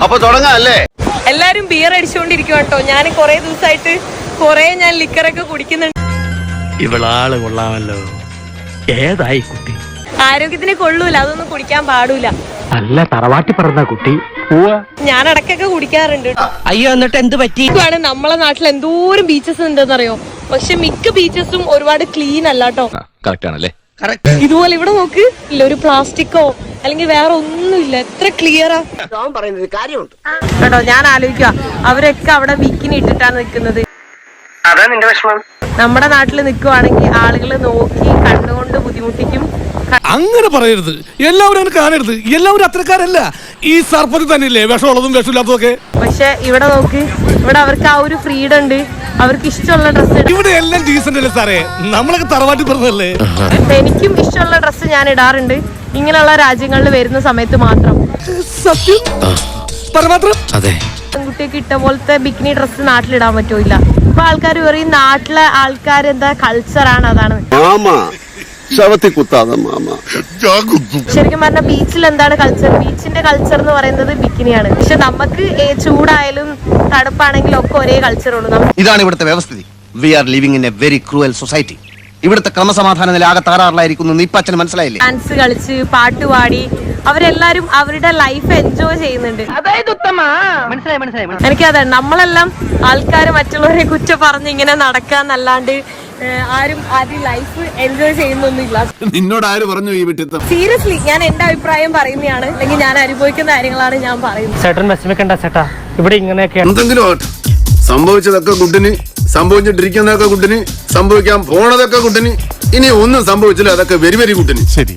അപ്പൊ തുടങ്ങാല്ലേ? എല്ലാരും ബിയർ അടിച്ചുകൊണ്ടിരിക്കും കേട്ടോ. ഞാൻ കുറെ ദിവസമായിട്ട് ഞാൻ ലിക്കറൊക്കെ കുടിക്കുന്നുണ്ട്. ഇവളാള് കൊള്ളാമല്ലോ. ഏതായി കുട്ടി? ആരോഗ്യത്തിന് കൊള്ളൂല, അതൊന്നും കുടിക്കാൻ പാടൂല. നല്ല തറവാട്ടി പറഞ്ഞ കുട്ടി. ഞാൻ ഇടയ്ക്കൊക്കെ കുടിക്കാറുണ്ട്. അയ്യോ, എന്നിട്ട് എന്ത് പറ്റി? നമ്മളെ നാട്ടിൽ എന്തോരം ബീച്ചസ് ഉണ്ടെന്നറിയോ? പക്ഷെ മിക്ക ബീച്ചസും ഒരുപാട് ക്ലീൻ അല്ല കേട്ടോ. കറക്റ്റ് ആണല്ലേ? ഇതുപോലെ ഇവിടെ നോക്ക്, ഇല്ല ഒരു പ്ലാസ്റ്റിക്കോ അല്ലെങ്കിൽ വേറെ ഒന്നുമില്ല. എത്ര ക്ലിയറാ കേട്ടോ. ഞാൻ ആലോചിക്കുക, അവരൊക്കെ അവിടെ ബിക്കിനി ഇട്ടിട്ടാണ് നിൽക്കുന്നത്. അതാ നിന്റെ വിഷമം. നമ്മുടെ നാട്ടിൽ നിൽക്കുവാണെങ്കിൽ ആളുകൾ നോക്കി കണ്ണുകൊണ്ട് ബുദ്ധിമുട്ടിക്കും. അങ്ങനെ പറയരുത്, എല്ലാവരും അങ്ങനെ കാണരുത്. എല്ലാവരും അത്രക്കാരല്ല. ഈ സർപ്പത്തിൽ തന്നെയില്ലേ വിഷമുള്ളതും വിഷമില്ലാത്തതൊക്കെ. പക്ഷെ ഇവിടെ നോക്ക്, ഇവിടെ അവർക്ക് ആ ഒരു ഫ്രീഡം ഉണ്ട്. അവർക്ക് ഇഷ്ടമുള്ള ഡ്രസ്സ്. ഇവിടെ എല്ലാം ഡീസന്റ് അല്ലേ സാറേ? നമ്മളൊക്കെ തറവാട്ടി പറഞ്ഞല്ലേ. എനിക്കും ഇഷ്ടമുള്ള ഡ്രസ്സ് ഞാൻ ഇടാറുണ്ട്, ഇങ്ങനെയുള്ള രാജ്യങ്ങളിൽ വരുന്ന സമയത്ത് മാത്രം. സത്യം പരമാത്രം. അതെ, പെൺകുട്ടിയൊക്കെ ഇട്ട പോലത്തെ ബിക്കിനി ഡ്രസ്സ് നാട്ടിലിടാൻ പറ്റൂല. ഇപ്പൊ ആൾക്കാർ പറയും നാട്ടിലെ ആൾക്കാർ എന്താ കൾച്ചറാണ്, അതാണ്. ശരിക്കും പറഞ്ഞ ബീച്ചിൽ എന്താണ് കൾച്ചർ? ബീച്ചിന്റെ കൾച്ചർ എന്ന് പറയുന്നത് ബിക്കിനിയാണ്. പക്ഷെ നമുക്ക് ചൂടായാലും തണുപ്പാണെങ്കിലും ഒക്കെ ഒരേ കൾച്ചറുള്ളൂ. ഇതാണ് ഇവിടുത്തെ വ്യവസ്ഥിതി. We are living in a very cruel society. ഇവിടുത്തെ ക്രമസമാധാന നില ആകെ തകരാറിലായിരിക്കുന്നു. ഇപ്പൊ അച്ഛന് മനസ്സിലായില്ലേ? ഡാൻസ് കളിച്ച് പാട്ട് പാടി അവരെല്ലാരും അവരുടെ ലൈഫ് എൻജോയ് ചെയ്യുന്നുണ്ട്. എനിക്കതെ നമ്മളെല്ലാം ആൾക്കാർ മറ്റുള്ളവരെ കുറ്റം പറഞ്ഞ് ഇങ്ങനെ നടക്കാന്നല്ലാണ്ട് ആരും ലൈഫ് എൻജോയ് ചെയ്യുന്നൊന്നുമില്ല. നിന്നോട് ആര് പറഞ്ഞു ഈ വിട്ടിത്തം? സീരിയസ്ലി ഞാൻ എന്റെ അഭിപ്രായം പറയുന്നതാണ്, അല്ലെങ്കിൽ ഞാൻ അനുഭവിക്കുന്ന കാര്യങ്ങളാണ് ഞാൻ പറയുന്നത്. ചേട്ടൻ വിഷമിക്കണ്ട ചേട്ടാ, ഇവിടെ ഇങ്ങനെയൊക്കെ എന്തെങ്കിലും സംഭവിച്ചതൊക്കെ കുട്ടിന്, സംഭവിച്ചിട്ടിരിക്കുന്നതൊക്കെ കുട്ടിന്, സംഭവിക്കാൻ പോണതൊക്കെ കുട്ടിന്. ഇനി ഒന്നും സംഭവിച്ചില്ല, അതൊക്കെ വെരി വെരി കുട്ടിന്. ശരി.